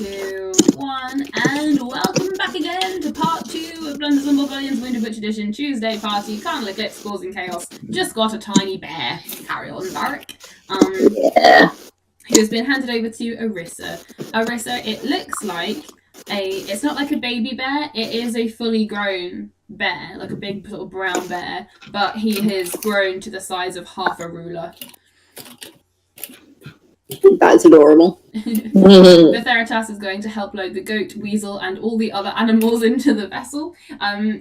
2, 1, and welcome back again to part 2 of Blunders and Bothwellians Winter Witch Edition Tuesday party. Carnal Eclipse causing chaos. Just got a tiny bear. Carry on, Varric. Who's been handed over to Arissa. Arissa, it looks like it's not like a baby bear, it is a fully grown bear, like a big sort of brown bear, but he has grown to the size of half a ruler. That's adorable. The Theratas is going to help load the goat, weasel, and all the other animals into the vessel.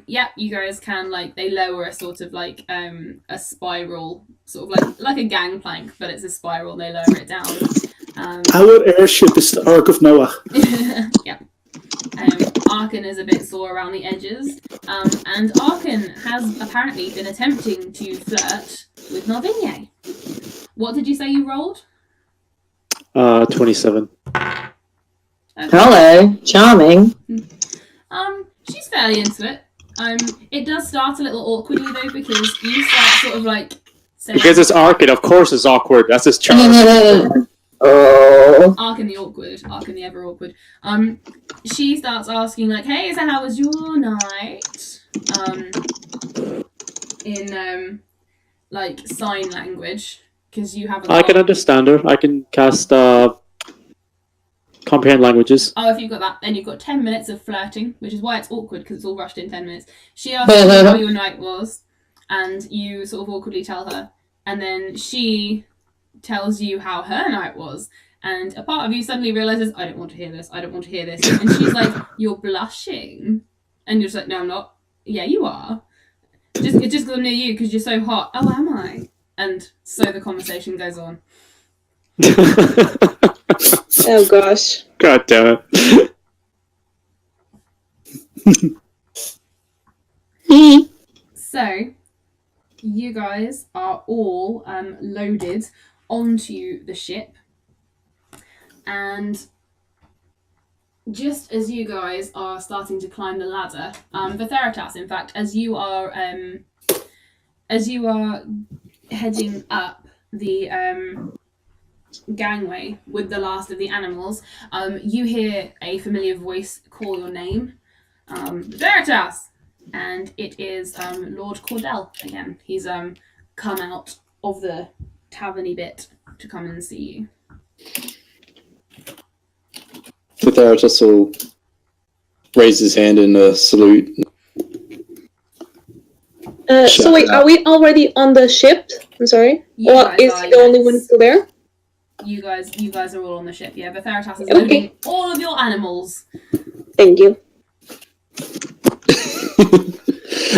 Yeah, you guys can, they lower a sort of a spiral, sort of like a gangplank, but it's a spiral, they lower it down. Our airship is the Ark of Noah. Yeah. Arkan is a bit sore around the edges, and Arkan has apparently been attempting to flirt with Norvigne. What did you say you rolled? 27. Okay. Hello, charming. She's fairly into it. It does start a little awkwardly though, because you start sort of saying... Because it's Arkin, of course it's awkward. That's his charm. Oh. Arkin the awkward. Arkin the ever awkward. She starts asking, hey, so how was your night? In, sign language. Because you haven't. I can understand her. I can cast comprehend languages. Oh, if you've got that, then you've got 10 minutes of flirting, which is why it's awkward, because it's all rushed in 10 minutes. She asks you how your night was, and you sort of awkwardly tell her, and then she tells you how her night was, and a part of you suddenly realises, I don't want to hear this, and she's like, you're blushing, and you're just like, no, I'm not. Yeah, you are. It's just because I'm near you, because you're so hot. Oh, am I? And so the conversation goes on. Oh gosh. God damn it. So, you guys are all loaded onto the ship. And just as you guys are starting to climb the ladder, the Theratas, in fact, as you are heading up the gangway with the last of the animals, you hear a familiar voice call your name, Veritas, and it is Lord Cordell again. He's come out of the taverny bit to come and see you. The Veritas will raise his hand in a salute. So wait, are we already on the ship? I'm sorry. Or is he the only one still there? You guys are all on the ship, yeah. The Theratas is loading all of your animals. Thank you.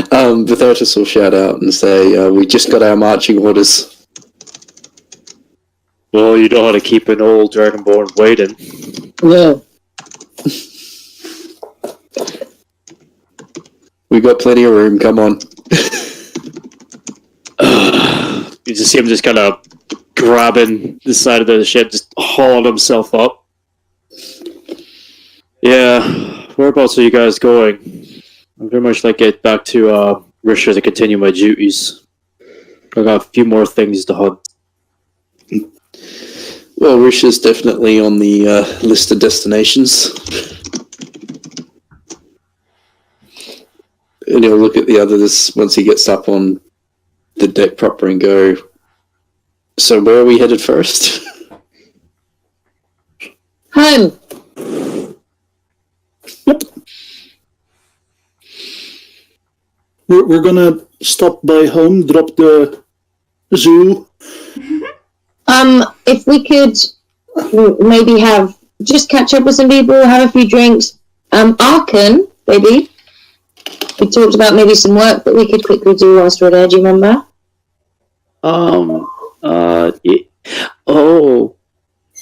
The Theratas will shout out and say, we just got our marching orders. Well, you know how to keep an old Dragonborn waiting. Yeah. We got plenty of room, come on. You just see him just kind of grabbing the side of the ship, just hauling himself up. Yeah, whereabouts are you guys going? I'd very much like to get back to Risha to continue my duties. I got a few more things to hunt. Well, Risha's definitely on the list of destinations. And he'll look at the others once he gets up on the deck proper and go, so where are we headed first? Home. Yep. We're gonna stop by home, drop the zoo. If we could maybe just catch up with some people, have a few drinks. Arkan, maybe. We talked about maybe some work that we could quickly do whilst we're there, do you remember?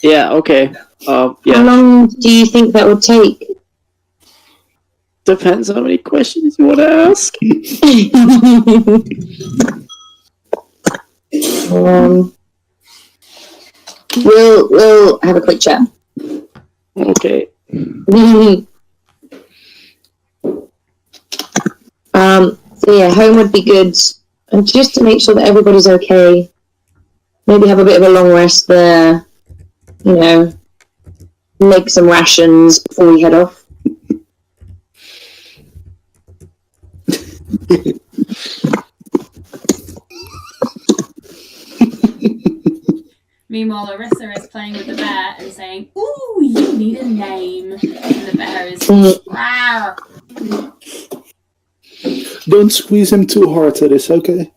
Yeah, okay. Yeah. How long do you think that would take? Depends on how many questions you want to ask. We'll have a quick chat. Okay. So yeah, home would be good. And just to make sure that everybody's okay, maybe have a bit of a long rest there. make some rations before we head off. Meanwhile, Larissa is playing with the bear and saying, "Ooh, you need a name." And the bear is, "Rawr." Don't squeeze him too hard, it is okay.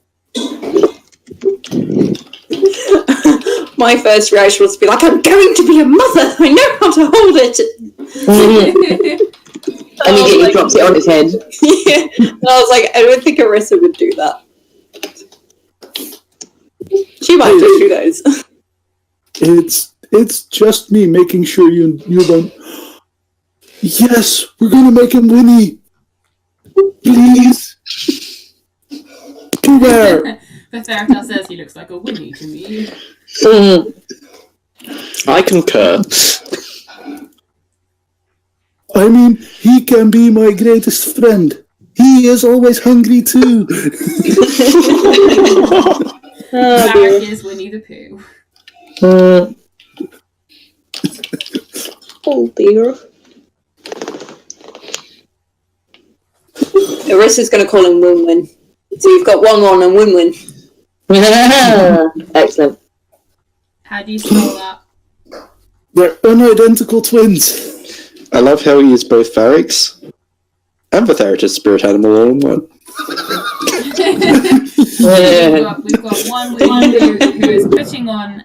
My first reaction was to be like, I'm going to be a mother. I know how to hold it. Immediately drops it on his head. Yeah. And I was like, I don't think Arissa would do that. She might do, who knows? It's just me making sure you don't. Yes, we're gonna make him Winnie. Please. Beware. The Theratos says he looks like a Winnie to me. I concur. I mean, he can be my greatest friend. He is always hungry too. Varric is Winnie the Pooh. Oh dear. Arissa's going to call him Win-Win. So you've got 1-1 and Win-Win. Excellent. How do you spell that? They're unidentical twins. I love how he is both Varric's and the Theratus spirit animal all in one. We've got one Winnie who is putting on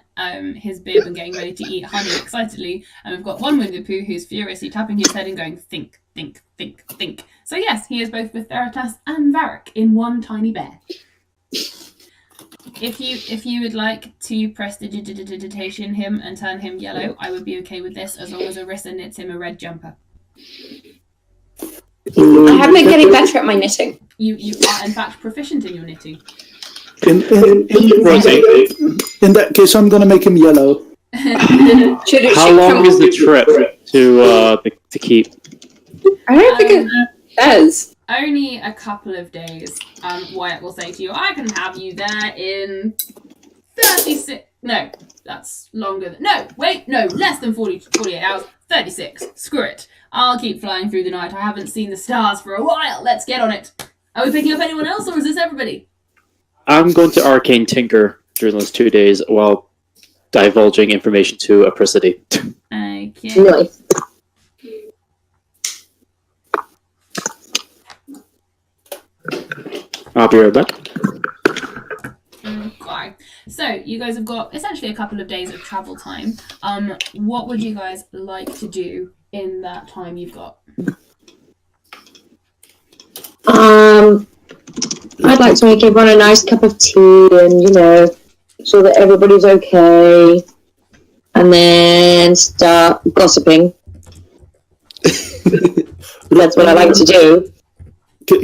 his bib and getting ready to eat honey excitedly, and we've got one Winnie Pooh who's furiously tapping his head and going, think, think, think, think. So yes, he is both with Theratas and Varric in one tiny bear. If you would like to prestidigitation him and turn him yellow, I would be okay with this, as long as Arissa knits him a red jumper. I have been getting better at my knitting. You are in fact proficient in your knitting. In that case, I'm gonna make him yellow. How long is the trip to keep? I don't think it does. Only a couple of days. Wyatt will say to you, I can have you there in 36... No, that's longer than... No, wait, no, less than 48 hours. 36. Screw it. I'll keep flying through the night. I haven't seen the stars for a while. Let's get on it. Are we picking up anyone else, or is this everybody? I'm going to Arcane Tinker during those 2 days while divulging information to Apricity. Okay. Nice. I'll be right back. Okay. So, you guys have got essentially a couple of days of travel time. What would you guys like to do in that time you've got? I'd like to make everyone a nice cup of tea and, so that everybody's okay. And then start gossiping. That's what I like to do.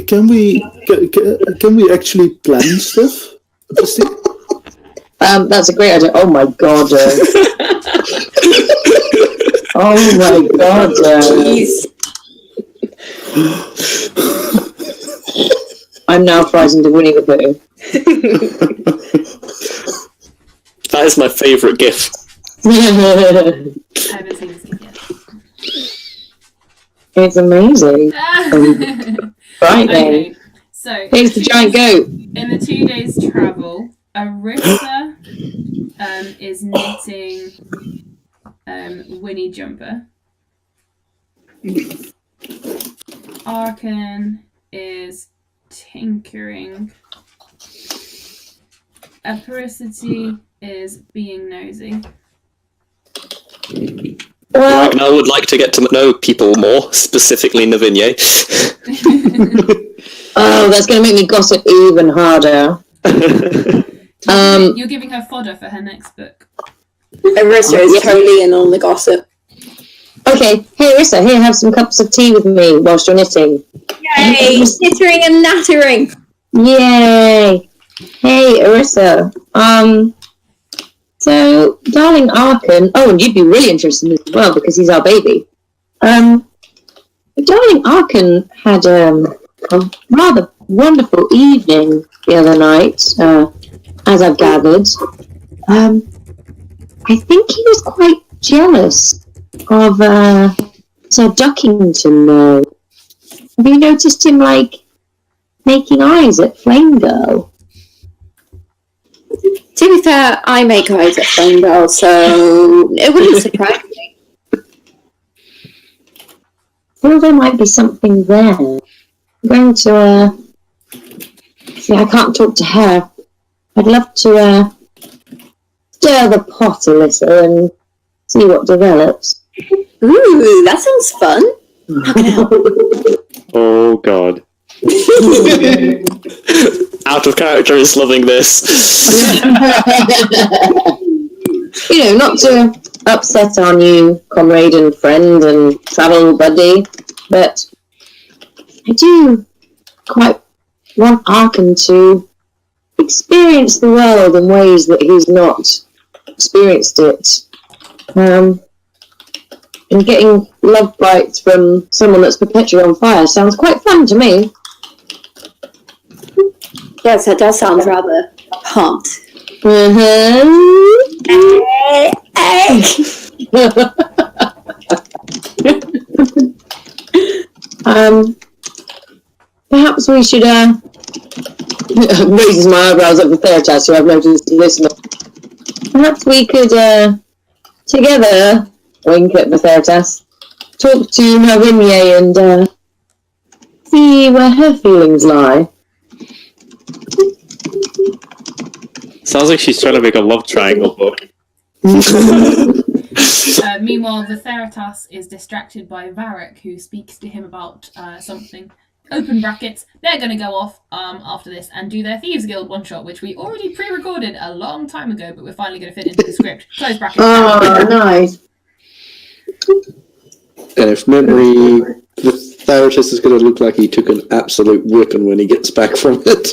Can we actually plan stuff? That's a great idea. Oh my god. Oh my god. Jeez. I'm now frightened of Winnie the Pooh. That is my favourite GIF. I haven't seen this yet. It's amazing. Frightening. Okay, so Here's the giant goat. in the 2 days travel, Arissa is knitting Winnie jumper. Arkan is tinkering. Apricity is being nosy. Well, And I would like to get to know people more, specifically Navigne. oh, that's going to make me gossip even harder. You're giving her fodder for her next book. Arissa is totally in on the gossip. Okay, hey Arissa, here, have some cups of tea with me whilst you're knitting. Yay! Snittering and nattering! Yay! Hey Arissa, so, darling Arkan, oh, and you'd be really interested in this as well because he's our baby. Darling Arkan had a rather wonderful evening the other night, as I've gathered. I think he was quite jealous of Sir Duckington, though. Have you noticed him, like, making eyes at Flame Girl? To be fair, I make eyes at Flame Girl, so it wouldn't surprise me. Well, there might be something there. I'm going to, see, I can't talk to her. I'd love to, stir the pot a little and see what develops. Ooh, that sounds fun. Oh god. Out of character is loving this. You know, not to upset our new comrade and friend and travel buddy, but I do quite want Arkan to experience the world in ways that he's not experienced it. And getting love bites from someone that's perpetually on fire sounds quite fun to me. Yes, that does sound rather hot. Perhaps we should, raises my eyebrows at the Theratas, who I've noticed listening. Perhaps we could, together, wink at the Theratas, talk to Navinye and, see where her feelings lie. Sounds like she's trying to make a love triangle book. Meanwhile, the Theratas is distracted by Varric, who speaks to him about something. Open brackets. They're going to go off after this and do their Thieves Guild one-shot, which we already pre-recorded a long time ago, but we're finally going to fit into the script. Close brackets. Oh, nice. And if memory, the Theratus is going to look like he took an absolute whipping when he gets back from it.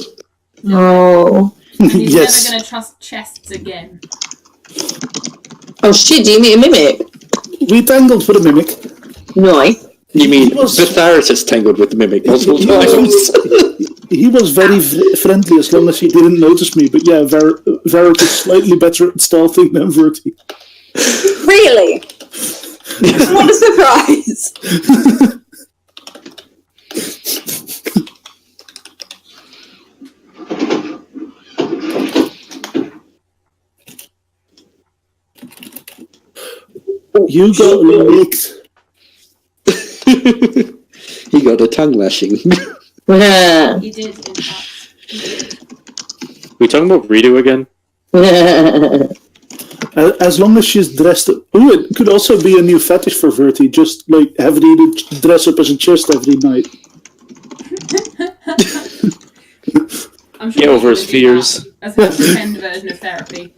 Oh. And he's Yes. never going to trust chests again. Oh shit, do you mean a mimic? We tangled for the mimic. Nice. You mean He was- the Theratus tangled with the mimic multiple He was- times? He was very friendly as long as he didn't notice me, but yeah, Varric is slightly better at stealthing than Verti. Really? What a surprise! You got licked. He got a tongue lashing. He did, in fact. He did. We talking about Ritu again? As long as she's dressed up. Ooh, it could also be a new fetish for Verti, just like have Ritu dress up as a chest every night. I'm sure Get over he's his gonna do fears. that as a pretend version of therapy.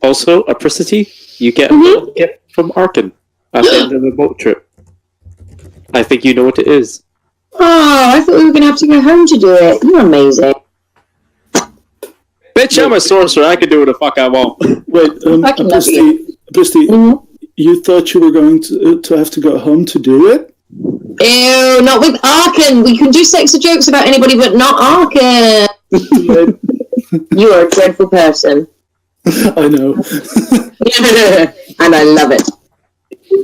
Also, Apricity, you get a little gift from Arkan at the end of the boat trip. I think you know what it is. Oh, I thought we were going to have to go home to do it. You're amazing. Bitch, I'm a sorcerer. I can do what the fuck I want. Wait, Fucking love Christy, Mhm. you thought you were going to have to go home to do it? Ew, not with Arkan. We can do sexy jokes about anybody, but not Arkan. You are a dreadful person. I know. And I love it.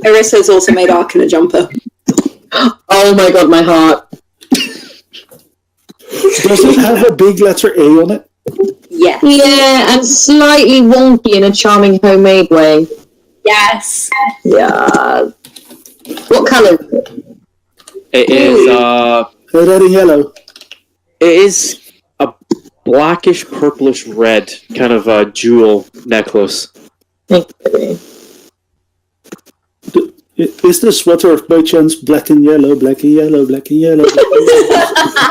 Arissa's also made Arkan a jumper. Oh my god, my heart. Does it have a big letter A on it? Yes. Yeah, and slightly wonky in a charming homemade way. Yes. Yeah. What colour is it? It is, Red and yellow. it is a blackish, purplish red kind of a jewel necklace. Thank you. Is the sweater by chance black and yellow, black and yellow, black and yellow? Black and yellow?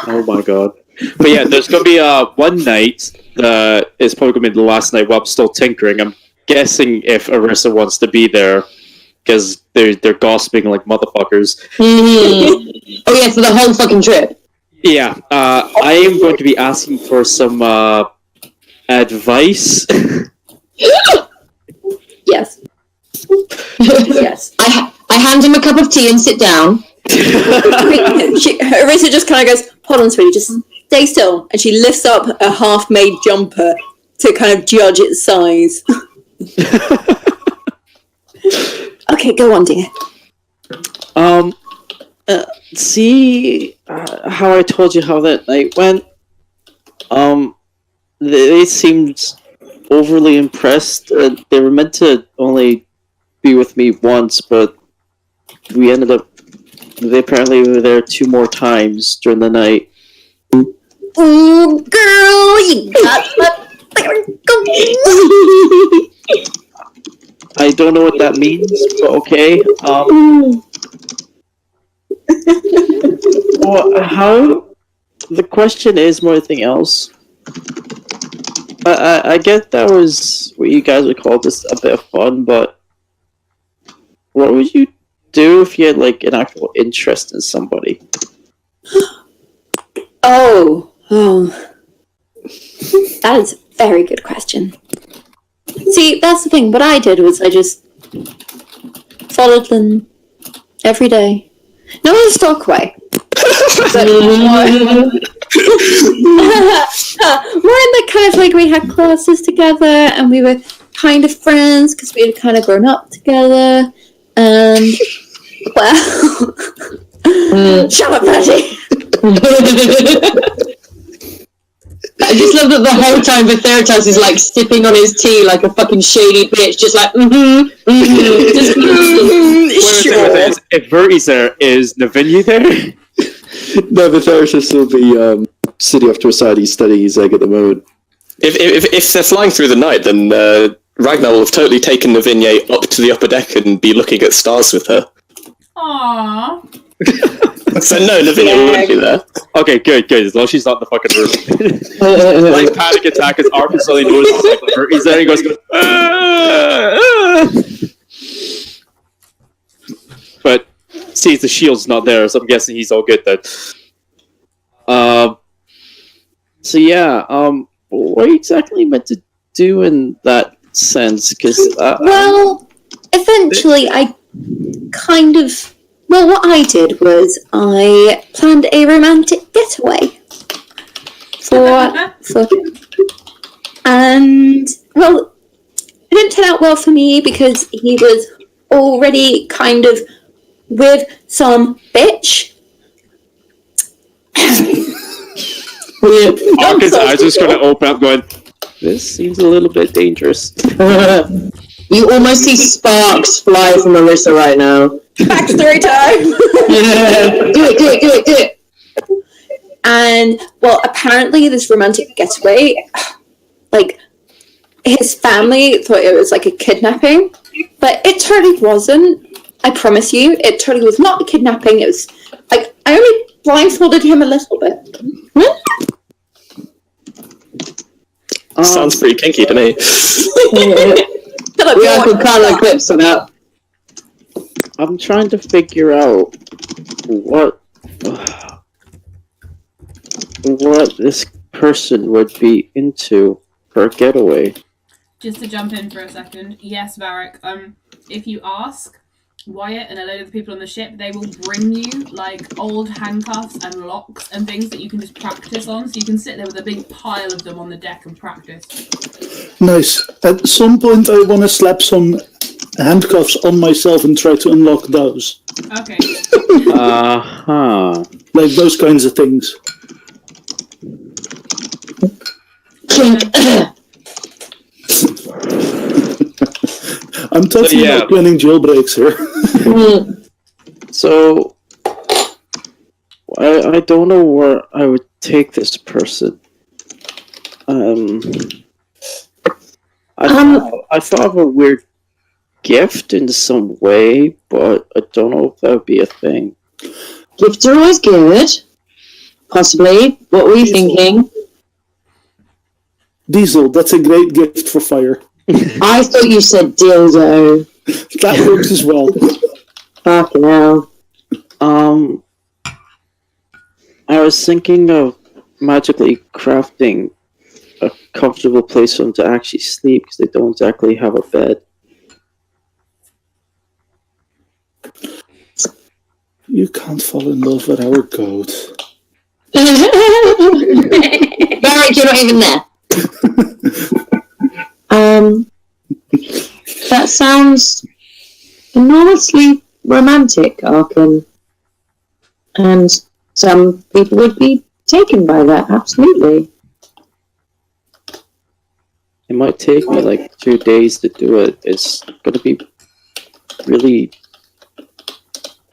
Oh my god. But yeah, there's gonna be one night it's probably gonna be the last night while I'm still tinkering. I'm guessing if Arissa wants to be there because they're gossiping like motherfuckers. Oh yeah, for the whole fucking trip. Yeah, I am going to be asking for some advice. Yes. Yes. I hand him a cup of tea and sit down. Arissa just kind of goes, hold on, sweetie, just stay still. And she lifts up a half-made jumper to kind of judge its size. Okay, go on, dear. See how I told you how that night went? They seemed overly impressed. They were meant to only be with me once, but we ended up. They apparently were there 2 more times during the night. Ooh, girl, you got my... I don't know what that means, but okay. Well, how? The question is more than anything else. I get that was what you guys would call this a bit of fun, but what would you do if you had like an actual interest in somebody? Oh, that is a very good question. See, that's the thing. What I did was I just followed them every day. Not in a stalk way, but more in the kind of like we had classes together and we were kind of friends because we had kind of grown up together. And well, shut up, Patty. I just love that the whole time Vitheritas is like sipping on his tea like a fucking shady bitch, just like Sure. If Verti's there, is Navinia there? No, Vitheritas will be sitting off to a side. He's studying his egg at the moment. If they're flying through the night, then Ragnar will have totally taken Navinia up to the upper deck and be looking at stars with her. Aww. So no, Navinia won't be there. Okay, good. As long as she's not in the fucking room. Like panic attack as Arthur suddenly notices like Verti's there and he goes, But see, the shield's not there, so I'm guessing he's all good then. So yeah, what are you exactly meant to do in that sense? Because well, eventually I kind of... Well, what I did was I planned a romantic getaway for and, well, it didn't turn out well for me because he was already kind of with some bitch. Arkin's eyes just going to open up going, this seems a little bit dangerous. You almost see sparks fly from Marissa right now. Backstory time! Do it. And, well, apparently this romantic getaway, like, his family thought it was like a kidnapping, but it totally wasn't. I promise you, it totally was not a kidnapping. It was, like, I only blindfolded him a little bit. Sounds pretty kinky to me. We have to color clips of that. I'm trying to figure out what this person would be into for a getaway. Just to jump in for a second, yes, Varric. If you ask Wyatt and a load of the people on the ship, they will bring you like old handcuffs and locks and things that you can just practice on. So you can sit there with a big pile of them on the deck and practice. Nice. At some point, I want to slap some handcuffs on myself and try to unlock those. Okay. Like those kinds of things. I'm talking about planning jailbreaks here. So, I don't know where I would take this person. I thought of a weird gift in some way, but I don't know if that would be a thing. Gifts are always good. Possibly. What were you thinking? Diesel, that's a great gift for fire. I thought you said dildo. That works as well. Fucking hell. I was thinking of magically crafting a comfortable place for them to actually sleep because they don't exactly have a bed. You can't fall in love with our goat. Barrett, you're not even there. That sounds enormously romantic, Arkan. And some people would be taken by that, absolutely. It might take me like 2 days to do it. It's gonna be really.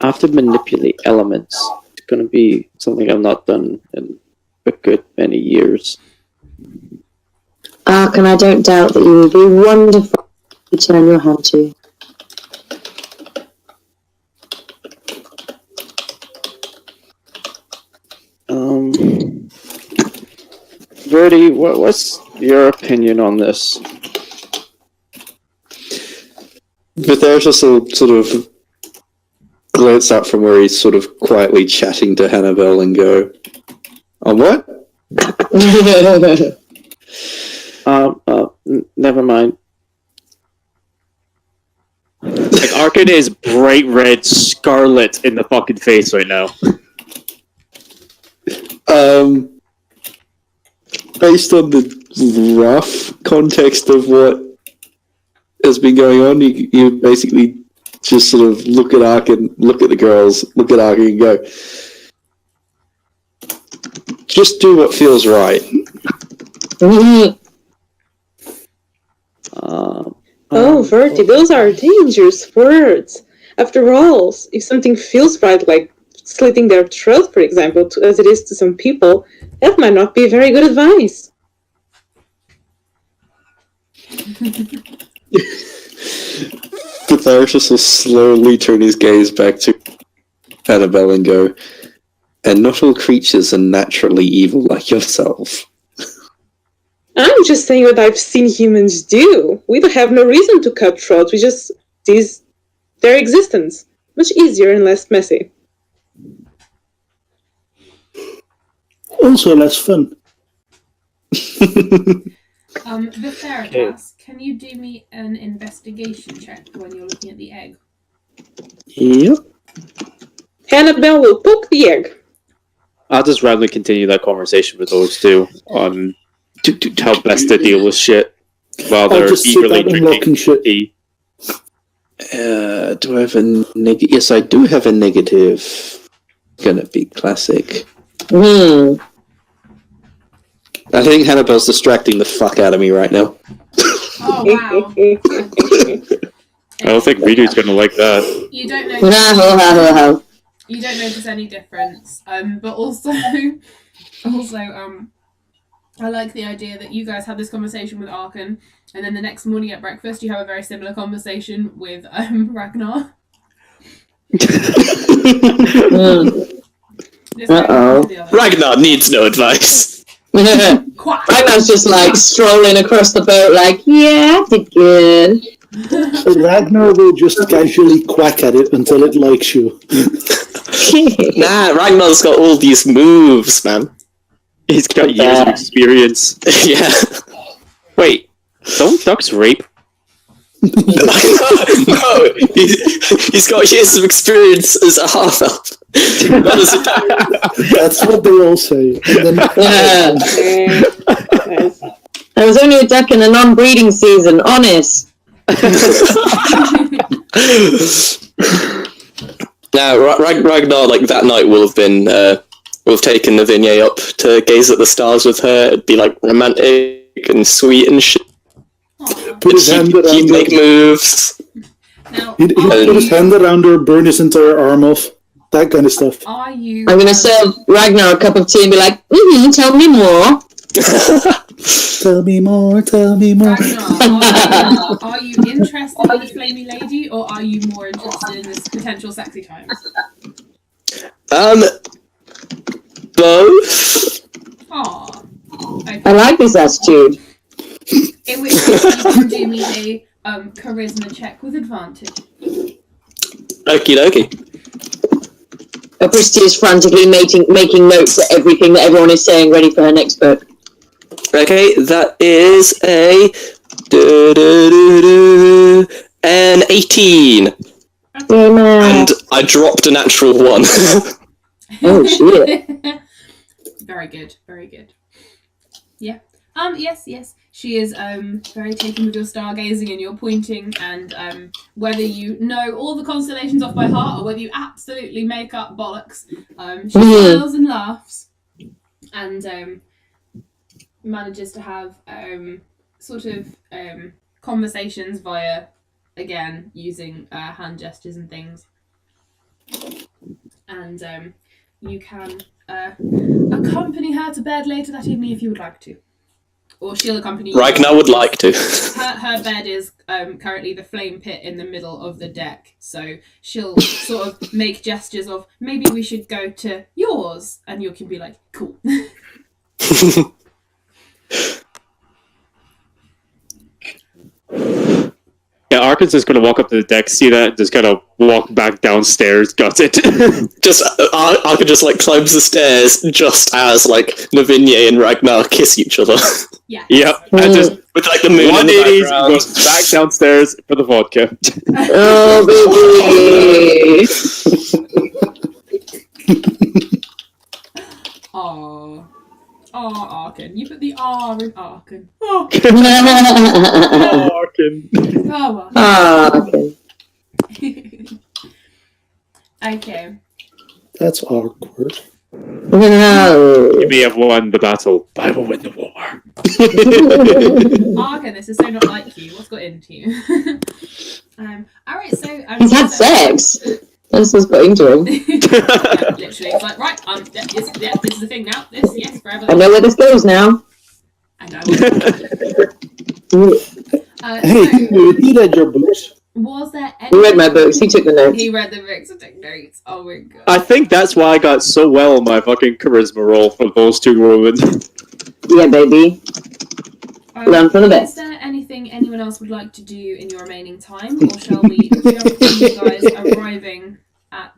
I have to manipulate elements. It's gonna be something I've not done in a good many years. Arkan, I don't doubt that you will be wonderful to turn your hand to. Verdi, what's your opinion on this? But there's just a sort of glance up from where he's sort of quietly chatting to Hannibal and go, on what? Never mind. Like, Arkan is bright red scarlet in the fucking face right now. Based on the rough context of what has been going on, you basically just sort of look at Arkan, look at the girls, look at Arkan and go, just do what feels right. Oh, Verti, those are dangerous words. After all, if something feels right, like slitting their throat, for example, as it is to some people, that might not be very good advice. But Tharsis will slowly turn his gaze back to Annabelle and go, and not all creatures are naturally evil like yourself. I'm just saying what I've seen humans do. We don't have no reason to cut throats. We just see their existence. Much easier and less messy. Also less fun. The Theragas, can you do me an investigation check when you're looking at the egg? Yep. Hannibal will poke the egg. I'll just randomly continue that conversation with those two on how best to deal with shit while I'll they're just sit eagerly out and lock drinking and shit. tea. Do I have a negative? Yes, I do have a negative. Gonna be classic. I think Hannibal's distracting the fuck out of me right now. Oh, wow. I don't think Ridu's gonna like that. You don't know. You don't notice any difference. But also, I like the idea that you guys had this conversation with Arkan, and then the next morning at breakfast, you have a very similar conversation with Ragnar. Ragnar needs no advice. Ragnar's just like strolling across the boat, like, yeah, I did good. Ragnar will just casually quack at it until it likes you. Nah, Ragnar's got all these moves, man. He's got years of experience. Yeah. Wait, don't ducks rape? No, he's got years of experience as a half-elf. Not as a duck. That's what they all say. And then, There was only a duck in the non-breeding season, honest. Now, Ragnar, like that night, will have taken Lavinia up to gaze at the stars with her. It'd be like romantic and sweet and shit. put his hand around He'd make her. moves. Now, He'd put his hand around her, burn his entire arm off. That kind of stuff. are you... I'm going to serve Ragnar a cup of tea and be like, tell me more. Tell me more, tell me more. Ragnar, are you interested in the flamey lady, or are you more interested in this potential sexy times? Both. Aw. Okay. I like this attitude. In which case you can do me a charisma check with advantage. Okie dokie. Christy is frantically making notes of everything that everyone is saying, ready for her next book. Okay, that is an 18. And I dropped a natural 1. Oh, shit. Very good, very good. Yeah. Yes. She is very taken with your stargazing and your pointing, and whether you know all the constellations off by heart or whether you absolutely make up bollocks, she smiles and laughs, and manages to have conversations via, again, using hand gestures and things. And you can accompany her to bed later that evening if you would like to. Or she'll accompany you. Ragnar would like to. Her bed is currently the flame pit in the middle of the deck, so she'll sort of make gestures of, maybe we should go to yours, and you can be like, cool. Yeah, Arkin's just gonna walk up to the deck, see that, just kind of walk back downstairs, got it. Arkin just like climbs the stairs just as like Navinye and Ragnar kiss each other. Yeah. Yep, and just With like the moon in the 180s, background. goes back downstairs for the vodka. Oh, baby. Aww. Aww, Arkin. You put the R in Arkin. Oh, Arkin. oh Ah, okay. Okay. That's awkward. No. You may have won the battle, but I will win the war. Arkin, this is so not like you. What's got into you? Alright, so... He's had sex. That's what's got into him. Yeah, literally. It's like, right, this is the thing now. This, yes, forever. I know where this goes now. And I will. Hey, he read your books. Was there any... He read my books. He took the notes. He read the books and took notes. Oh my god. I think that's why I got so well on my fucking charisma roll for those two women. Yeah, baby. Learn from the best. Is there anything anyone else would like to do in your remaining time, or shall we jump to you guys arriving at?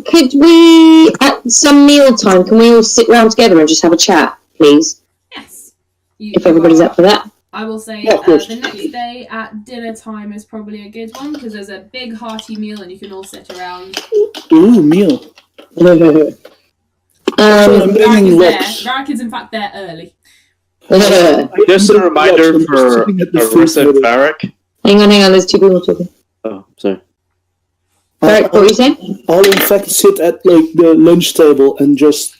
Could we at some meal time? Can we all sit round together and just have a chat, please? Yes. If everybody's up for that. I will say Yeah, of course. the next day at dinner time is probably a good one because there's a big hearty meal and you can all sit around. Ooh, meal. I'm bringing rocks. Varric is in fact there early. Just a reminder I'm for sitting at the Arissa and food. Varric. Hang on, there's two people talking. Oh, sorry. Eric, what were you saying? I'll in fact sit at like the lunch table and just,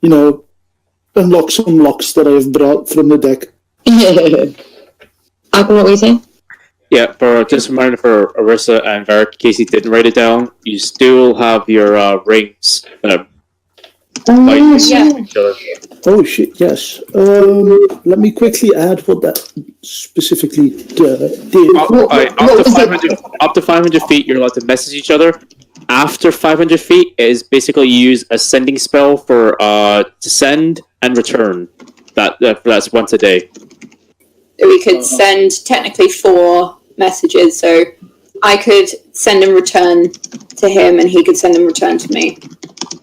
unlock some locks that I've brought from the deck. Arkin, what were you saying? Yeah, for just a reminder for Arissa and Varric, in case you didn't write it down, you still have your rings. Each other. Oh shit, yes. Let me quickly add what that specifically did. Up to 500 feet, you're allowed to message each other. After 500 feet, it is basically you use a sending spell for to send and return. That's once a day. We could send technically 4 messages, so I could send and return to him, and he could send and return to me.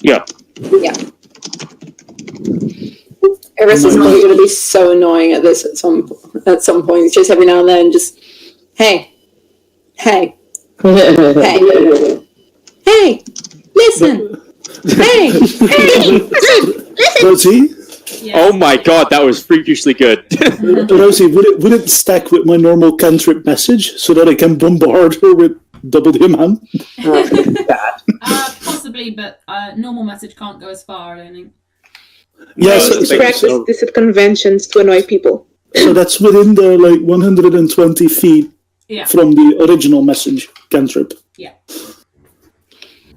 Yeah. Yeah. Arissa's probably going to be so annoying at this at some point. Just every now and then, just hey, hey, listen, hey, Rosie, Yes. Oh my god, that was freakishly good. Rosie, would it stack with my normal cantrip message so that I can bombard her with double the amount? Possibly, but normal message can't go as far, I don't think. Yes, To practice this at conventions to annoy people. so that's within the 120 feet Yeah. from the original message cantrip. Yeah.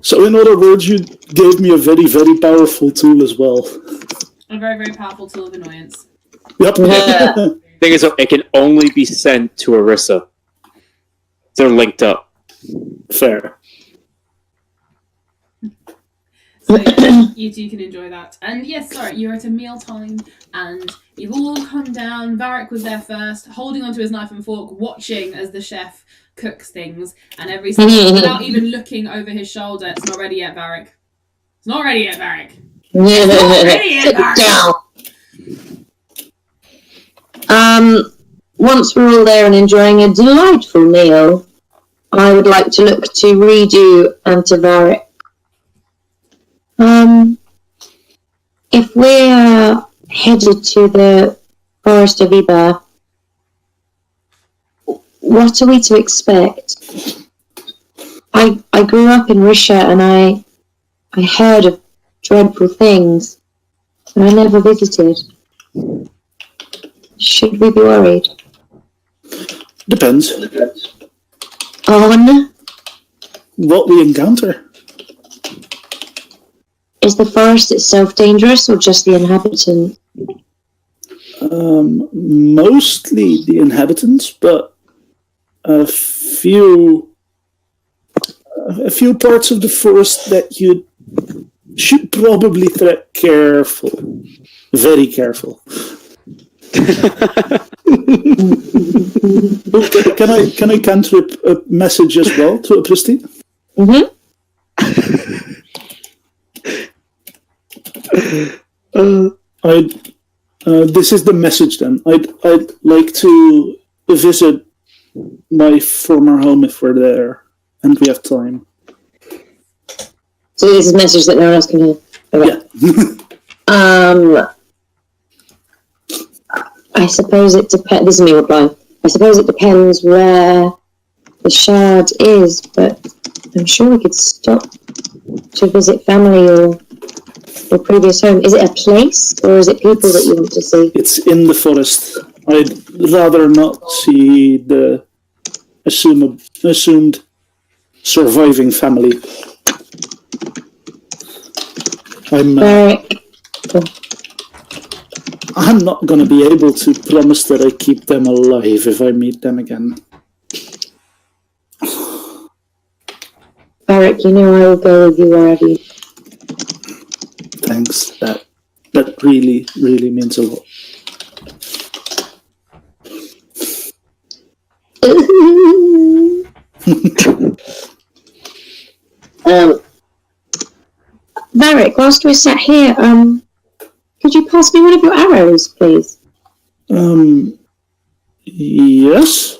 So in other words, you gave me a very, very powerful tool as well. A very, very powerful tool of annoyance. Yep. Thing is, it can only be sent to Arissa. They're linked up. Fair. So you two can enjoy that. And yes, sorry, you're at a mealtime and you've all come down. Varric was there first, holding onto his knife and fork, watching as the chef cooks things, and every single without even looking over his shoulder. It's not ready yet, Varric. It's not ready yet, Varric. Sit down. Once we're all there and enjoying a delightful meal, I would like to look to Redo and to Varric. if we're headed to the Forest of Ibar, what are we to expect? I grew up in Russia and I heard of dreadful things, and I never visited. Should we be worried? Depends. On? What we encounter. Is the forest itself dangerous, or just the inhabitants? Mostly the inhabitants, but a few parts of the forest that you should probably tread careful, very careful. Can I cantrip a message as well to a priesty? Mm-hmm. This is the message then. I'd like to visit my former home if we're there and we have time. So this is a message that no one else can hear. Okay. Yeah. I suppose it depends. This is me replying. I suppose it depends where the shard is, but I'm sure we could stop to visit family or your previous home. Is it a place, or is it people that you want to see? It's in the forest. I'd rather not see the assumed surviving family. I'm not going to be able to promise that I keep them alive if I meet them again. Barrick, you know I will go with you wherever you... Thanks. That really, really means a lot. Barrick, whilst we're sat here, could you pass me one of your arrows, please? Yes?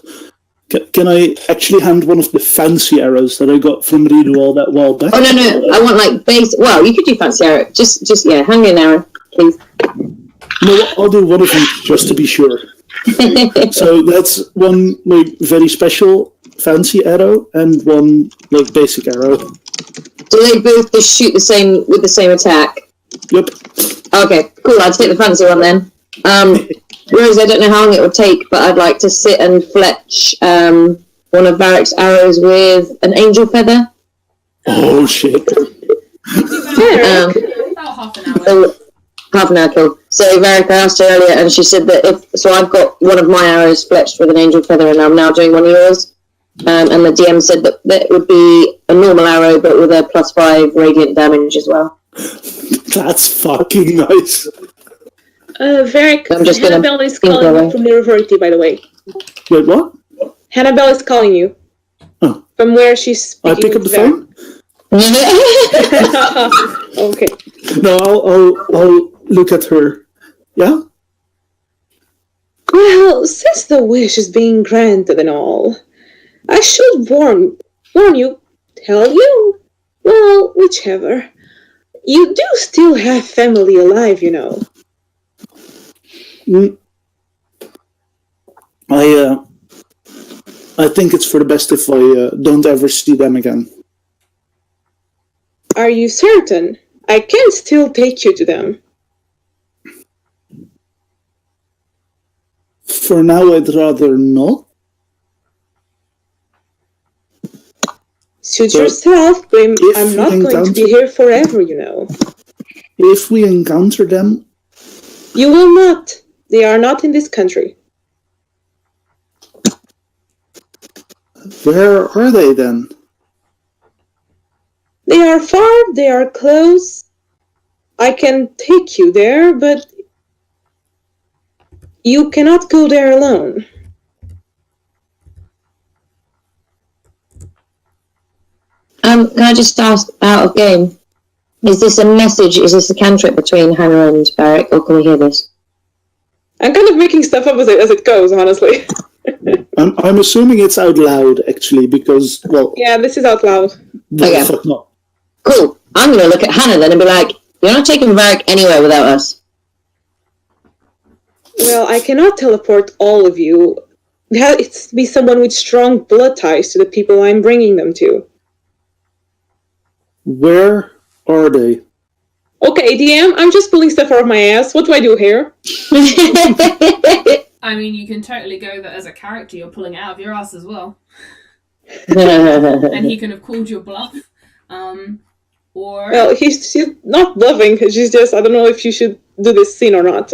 Can I actually hand one of the fancy arrows that I got from Riru all that while back? Oh, no, I want, like, base... Well, you could do fancy arrow. Just, yeah, hand me an arrow, please. No, I'll do one of them just to be sure. So that's one, like, very special fancy arrow and one, like, basic arrow. Do they both just shoot with the same attack? Yep. Okay, cool. I'll take the fancy one then. Rose, I don't know how long it will take, but I'd like to sit and fletch one of Varric's arrows with an angel feather. Oh, shit. About half an hour. So, half an hour, cool. So Varric, I asked her earlier, and she said that so I've got one of my arrows fletched with an angel feather, and I'm now doing one of yours. And the DM said that it would be a normal arrow, but with a +5 radiant damage as well. That's fucking nice. Varric, I'm just gonna Hannibal is calling you from the authority, by the way. Wait, what? Hannibal is calling you. Oh. From where she's speaking. I pick up the phone? Okay. No, I'll look at her. Yeah? Well, since the wish is being granted and all, I should warn you, tell you, well, whichever. You do still have family alive, you know. I think it's for the best if I don't ever see them again. Are you certain? I can still take you to them. For now, I'd rather not. Suit But yourself, Grim. if I'm we not going to encounter- be here forever, you know. If we encounter them, You will not. They are not in this country. where are they then? They are far, they are close. I can take you there, but you cannot go there alone. Can I just ask out of game? Is this a message? Is this a cantrip between Hannah and Barrick, or can we hear this? I'm kind of making stuff up as it goes, honestly. I'm assuming it's out loud, actually, because, well, Yeah, this is out loud. the Okay. fuck not. Cool. I'm going to look at Hannah then and be like, You're not taking Varric anywhere without us. Well, I cannot teleport all of you. It has to be someone with strong blood ties to the people I'm bringing them to. Where are they? Okay, DM, I'm just pulling stuff out of my ass. What do I do here? I mean, you can totally go that as a character you're pulling it out of your ass as well. And he can have called your bluff. Or Well, she's not bluffing. She's just, I don't know if you should do this scene or not.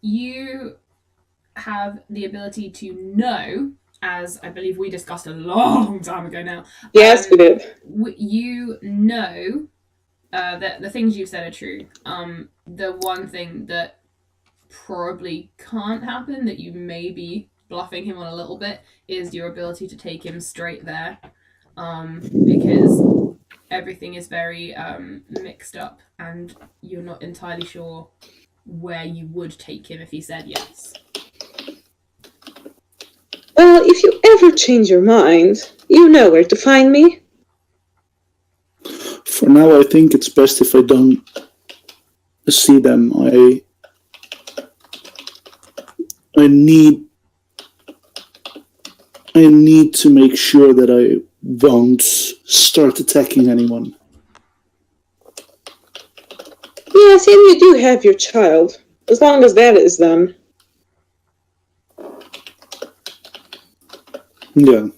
you have the ability to know, as I believe we discussed a long time ago now. Yes, we did. You know that the things you've said are true. The one thing that probably can't happen, that you may be bluffing him on a little bit, is your ability to take him straight there. Because everything is very mixed up and you're not entirely sure where you would take him if he said yes. Well, if you ever change your mind, you know where to find me. For now, I think it's best if I don't see them. I need to make sure that I won't start attacking anyone. Yes, and you do have your child. As long as that is done. Yeah.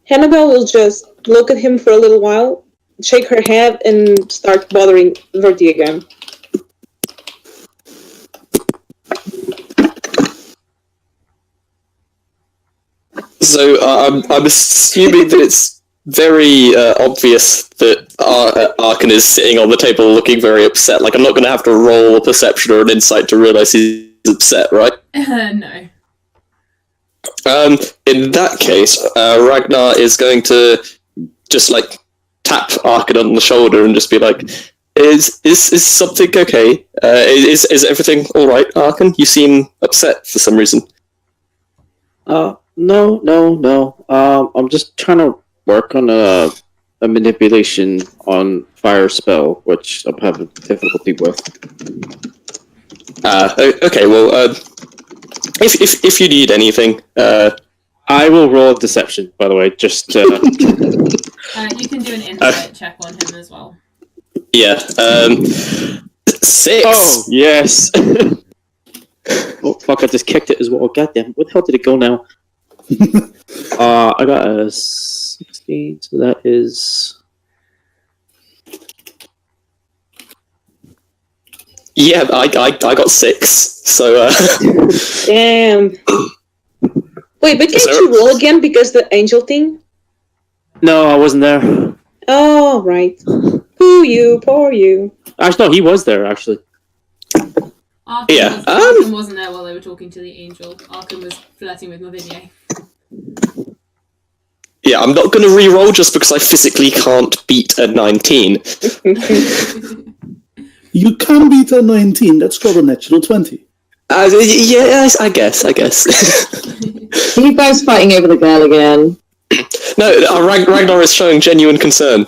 Hannibal will just look at him for a little while, shake her head, and start bothering Verdi again. So I'm assuming that it's very obvious that Arkan is sitting on the table looking very upset. Like, I'm not going to have to roll a perception or an insight to realise he's upset, right? No. In that case, Ragnar is going to just like tap Arkan on the shoulder and just be like, "Is something okay? Is everything all right, Arkan? You seem upset for some reason." No. I'm just trying to work on a manipulation on fire spell, which I'm having difficulty with. Okay. Well, if you need anything, I will roll a deception. By the way, just you can do an insight check on him as well. yeah. 6. oh yes. Oh fuck! I just kicked it as well. Goddamn! Where the hell did it go now? I got a 16, so that is. Yeah, I got 6. So. Damn. Wait, but can't you roll again because the angel thing? No, I wasn't there. Oh, right. Poor you. Actually, no, he was there. Actually, Arkan wasn't there while they were talking to the angel. Arkan was flirting with Lavinia. Yeah, I'm not going to re-roll just because I physically can't beat a 19. You can beat a 19. That's called a natural 20. Yes, I guess. Are you guys fighting over the girl again? No, Ragnar is showing genuine concern.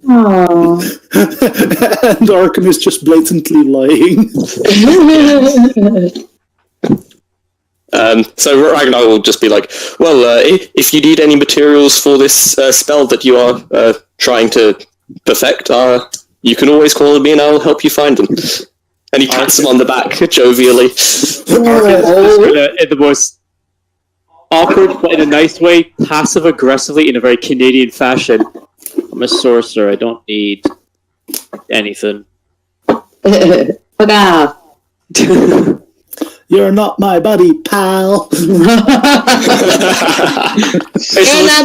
Aww. And Arkham is just blatantly lying. So Ragnar will just be like, well, if you need any materials for this spell that you are trying to perfect, you can always call me and I'll help you find them. And he pats him on the back jovially. in the most awkward but in a nice way, passive aggressively in a very Canadian fashion. I'm a sorcerer. I don't need anything. Fuck off. You're not my buddy, pal. You're not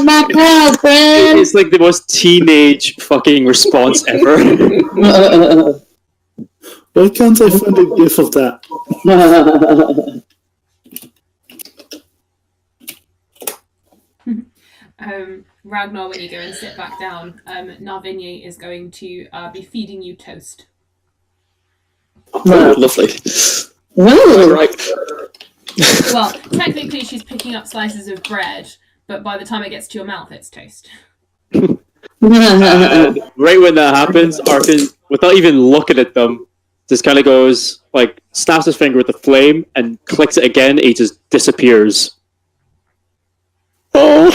my pal, friend. It's like the most teenage fucking response ever. Why can't I find a gif of that? Ragnar, when you go and sit back down, Narvinia is going to be feeding you toast. Oh, lovely. Ooh. Right. Well, technically she's picking up slices of bread, but by the time it gets to your mouth, it's toast. And right when that happens, Arkin, without even looking at them, just kind of goes, like, snaps his finger with the flame and clicks it again, he just disappears. Oh.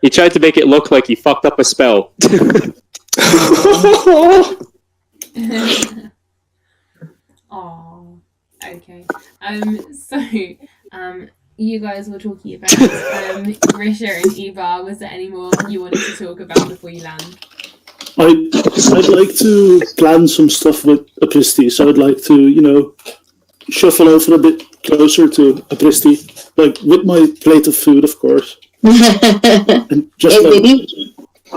He tried to make it look like he fucked up a spell. Oh, okay. So, you guys were talking about Grisha and Eva. Was there any more you wanted to talk about before you land? I'd like to plan some stuff with Apristi, so I'd like to, shuffle over a bit closer to Apristi, like with my plate of food, of course. And just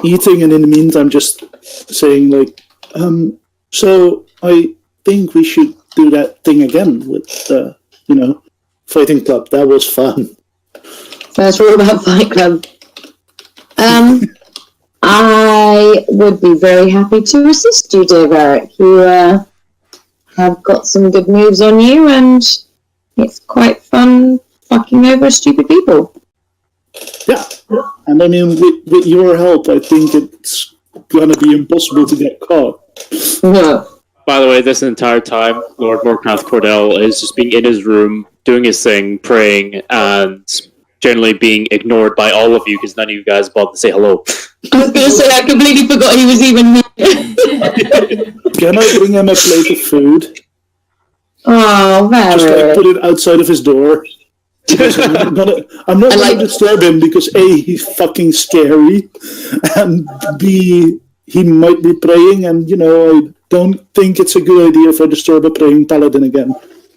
eating, and in the meantime just saying like, so I think we should do that thing again with Fighting Club. That was fun. That's all about Fight Club. I would be very happy to assist you, dear Varric. You have got some good moves on you, and it's quite fun fucking over stupid people. Yeah, and I mean, with your help, I think it's gonna be impossible to get caught. Yeah. By the way, this entire time, Lord Warcraft Cordell is just being in his room, doing his thing, praying, and generally being ignored by all of you because none of you guys bothered to say hello. I was going to say, I completely forgot he was even here. Can I bring him a plate of food? Oh, Just Varric. put it outside of his door. Because I'm not gonna disturb him because A, he's fucking scary, and B, he might be praying, and I don't think it's a good idea if I disturb a praying paladin again.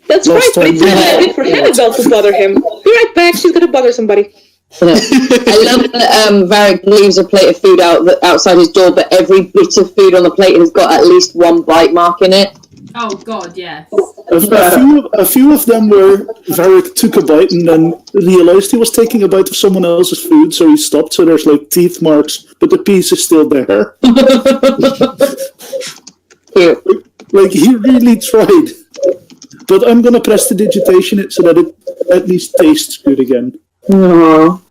That's right, but it's a good for Hannibal to bother him. Be right back, she's gonna bother somebody. I love that Varric leaves a plate of food outside his door, but every bit of food on the plate has got at least one bite mark in it. Oh God, yes. A few of them were Varric took a bite and then realized he was taking a bite of someone else's food, so he stopped. So there's like teeth marks, but the piece is still there. Like he really tried. But I'm gonna prestidigitation it so that it at least tastes good again. Aww.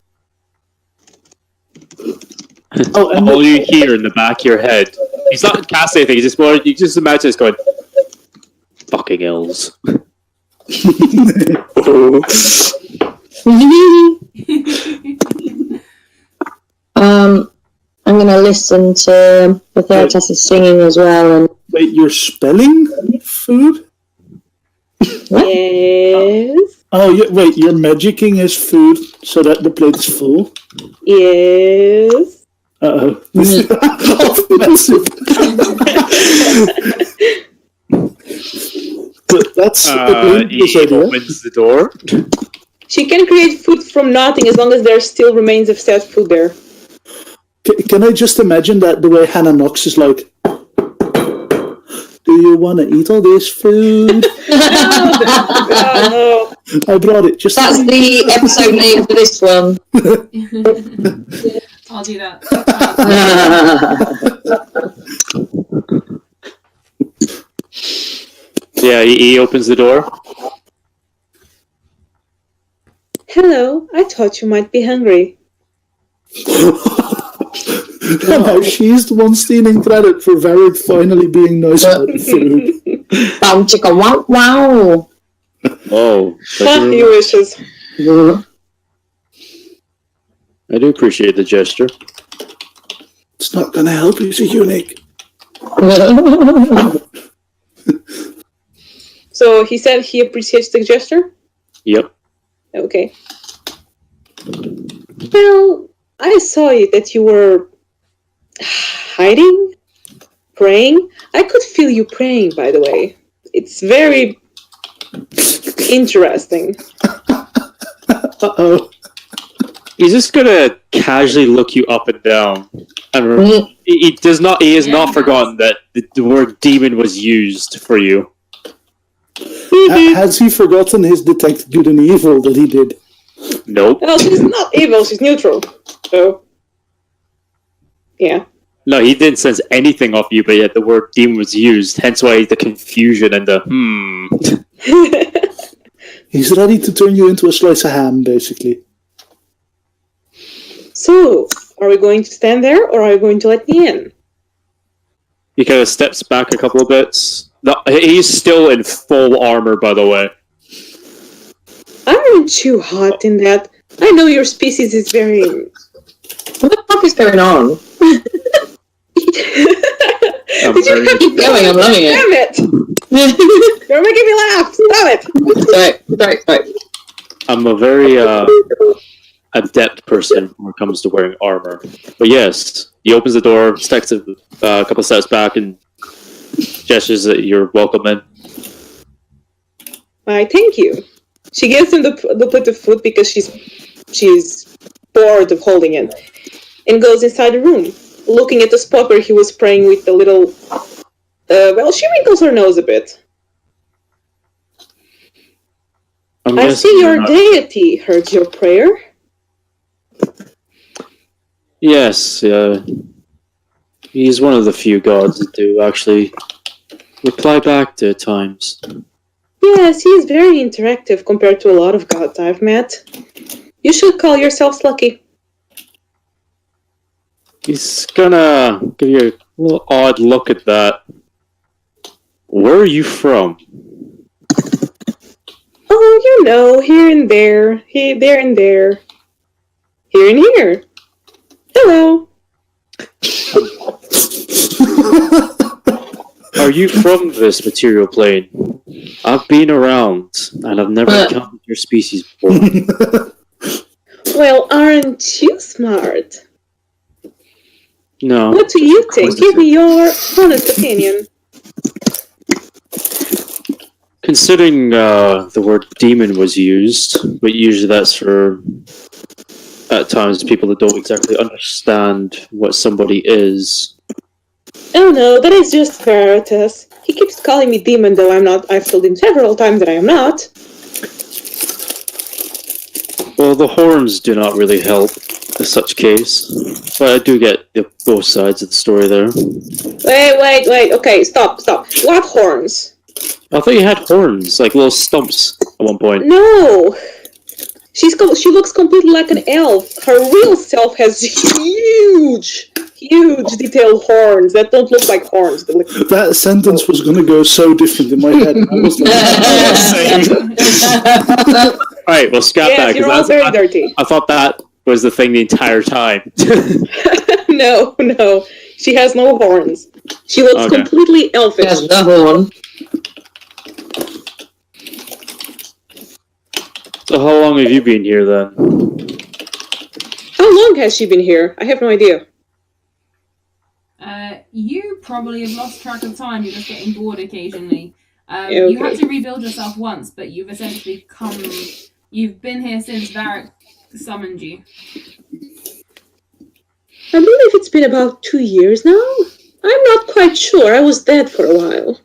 Oh, and all you hear in the back of your head, he's not casting anything, he's just more, you just imagine it's going, fucking elves. I'm gonna listen to the Veritas' singing as well. And wait, you're spelling food? Yes. Oh, wait, you're magicking his food so that the plate is full? Yes. Uh-oh. This is offensive. But that's he opens the door. She can create food from nothing as long as there still remains of said food there. Can I just imagine that the way Hannah Knox is like, do you want to eat all this food? No. I brought it. That's the episode name for this one. I'll do that. Yeah, he opens the door. Hello, I thought you might be hungry. And now she's the one stealing credit for Varric finally being nice about the food. Bow chicka wow wow. Oh, He wishes. I do appreciate the gesture. It's not going to help, he's a eunuch. So he said he appreciates the gesture? Yep. Okay. Well, I saw that you were hiding, praying. I could feel you praying, by the way. It's very interesting. Uh-oh. He's just gonna casually look you up and down, and he has not forgotten that the word demon was used for you. Has he forgotten his detect good and evil that he did? Nope. Well, she's not evil, she's neutral. So, yeah. No, he didn't sense anything off you, but yet the word demon was used, hence why the confusion and the He's ready to turn you into a slice of ham, basically. So, are we going to stand there, or are we going to let me in? He kind of steps back a couple of bits. No, he's still in full armor, by the way. Aren't you hot in that? I know your species is very... What the fuck is going on? Did you have Keep going, I'm loving it. Damn it! You're making me laugh! Stop it! Sorry. I'm a very adept person when it comes to wearing armor. But yes, he opens the door, steps a couple steps back, and gestures that you're welcome in. Why, thank you. She gives him the plate of food because she's bored of holding it, and goes inside the room, looking at the spot where he was praying with the little... she wrinkles her nose a bit. I see your deity heard your prayer. Yes, he's one of the few gods that do actually reply back to at times. Yes, he is very interactive compared to a lot of gods I've met. You should call yourselves lucky. He's gonna give you a little odd look at that. Where are you from? Oh, you know, here and there, there and there, here and here. Hello. Are you from this material plane? I've been around, and I've never encountered your species before. Well, aren't you smart? No. What do you think? Give me your honest opinion. Considering the word demon was used, but usually that's for, at times, people that don't exactly understand what somebody is. Oh no, that is just Veritas. He keeps calling me demon, though I'm not. I've told him several times that I am not. Well, the horns do not really help in such case, but I do get both sides of the story there. Wait, okay, stop. What horns? I thought you had horns, like little stumps at one point. No! She looks completely like an elf. Her real self has huge detailed horns that don't look like horns. That sentence was going to go so different in my head. I was like, Alright, well, scrap that. You're all very dirty. I thought that was the thing the entire time. No. She has no horns. She looks completely elfish. She has no horn. So how long have you been here then? How long has she been here? I have no idea. You probably have lost track of time. You're just getting bored occasionally. Okay. You had to rebuild yourself once, but you've essentially You've been here since Varric summoned you. I believe it's been about 2 years now. I'm not quite sure. I was dead for a while.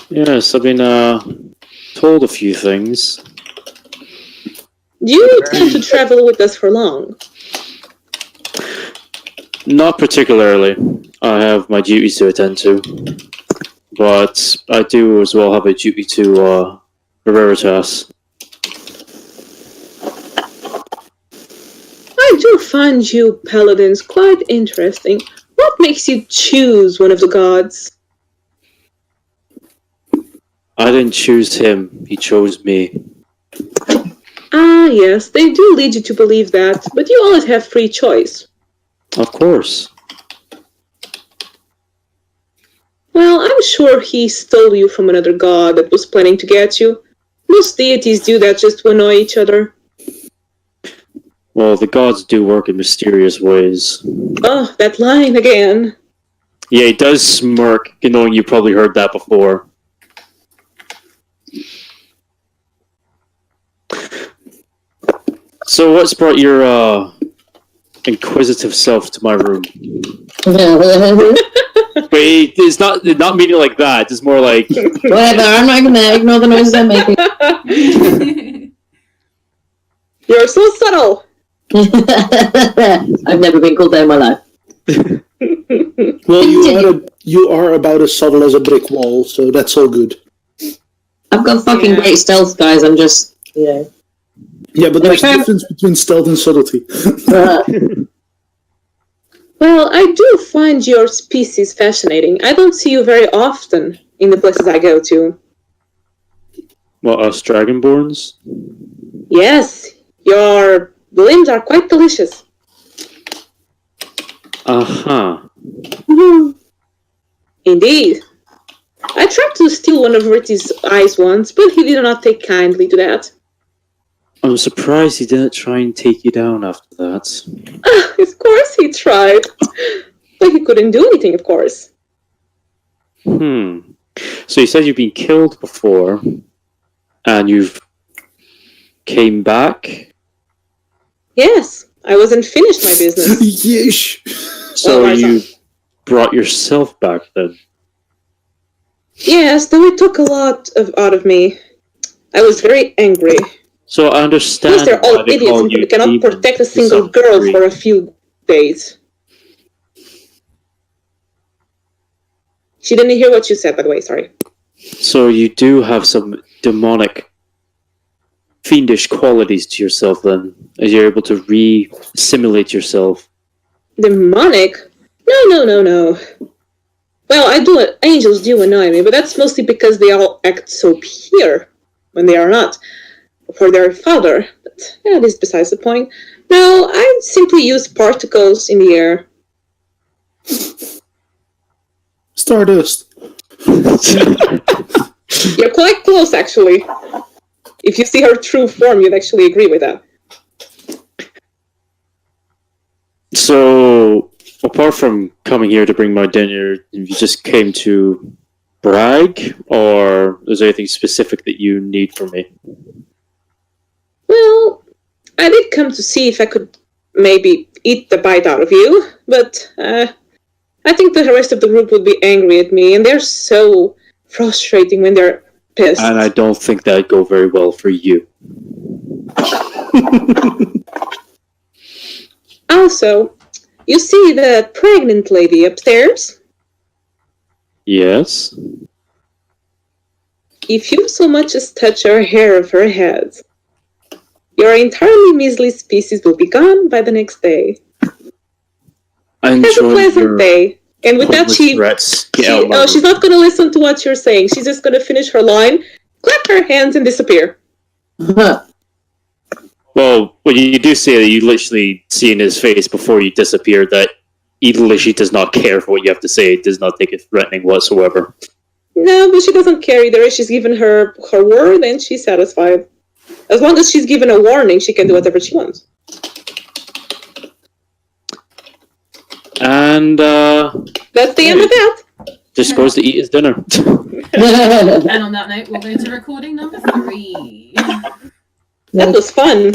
Yes, I've been told a few things. Do you intend to travel with us for long? Not particularly. I have my duties to attend to. But I do as well have a duty to Veritas. I do find you paladins quite interesting. What makes you choose one of the gods? I didn't choose him, he chose me. Ah, yes, they do lead you to believe that, but you always have free choice. Of course. Well, I'm sure he stole you from another god that was planning to get you. Most deities do that just to annoy each other. Well, the gods do work in mysterious ways. Oh, that line again. Yeah, he does smirk, knowing you probably heard that before. So what's brought your inquisitive self to my room? Wait, it's not meaning like that. It's more like Whatever, I'm not gonna ignore the noises I'm making. You're so subtle. I've never been called that in my life. well, you are about as subtle as a brick wall, so that's all good. I've got fucking great stealth, guys. I'm just, Yeah, but there's a Okay. difference between stealth and subtlety. Well, I do find your species fascinating. I don't see you very often in the places I go to. What, us Dragonborns? Yes, your limbs are quite delicious. Uh-huh. Indeed. I tried to steal one of Ritty's eyes once, but he did not take kindly to that. I'm surprised he didn't try and take you down after that. Of course he tried. But he couldn't do anything, of course. So you said you've been killed before, and you've came back? Yes, I wasn't finished my business. Yeesh. So Well, you brought yourself back then? Yes, though it took a lot out of me. I was very angry. So I understand. Plus, they're all why they idiots call and you cannot demons protect a to single some girl degree. for a few days. She didn't hear what you said, by the way, sorry. So you do have some demonic, fiendish qualities to yourself then, as you're able to re-simulate yourself. Demonic? No. Well, angels do annoy me, but that's mostly because they all act so pure when they are not. For their father. But that is besides the point. No, I simply use particles in the air. Stardust. You're quite close, actually. If you see her true form, you'd actually agree with that. So, apart from coming here to bring my dinner, you just came to brag, or is there anything specific that you need from me? Well, I did come to see if I could maybe eat the bite out of you, but I think the rest of the group would be angry at me, and they're so frustrating when they're pissed. And I don't think that'd go very well for you. Also, you see the pregnant lady upstairs? Yes? If you so much as touch her hair of her head, your entirely measly species will be gone by the next day. Have a pleasant day. And with that, she's not going to listen to what you're saying. She's just going to finish her line, clap her hands, and disappear. Well, you do say that you literally see in his face before you disappear that he literally does not care for what you have to say. It does not think it's threatening whatsoever. No, but she doesn't care either. If she's given her word, and she's satisfied. As long as she's given a warning, she can do whatever she wants. And that's the end of that. Just goes to eat his dinner. And on that note, we'll go to recording number 3. That was fun.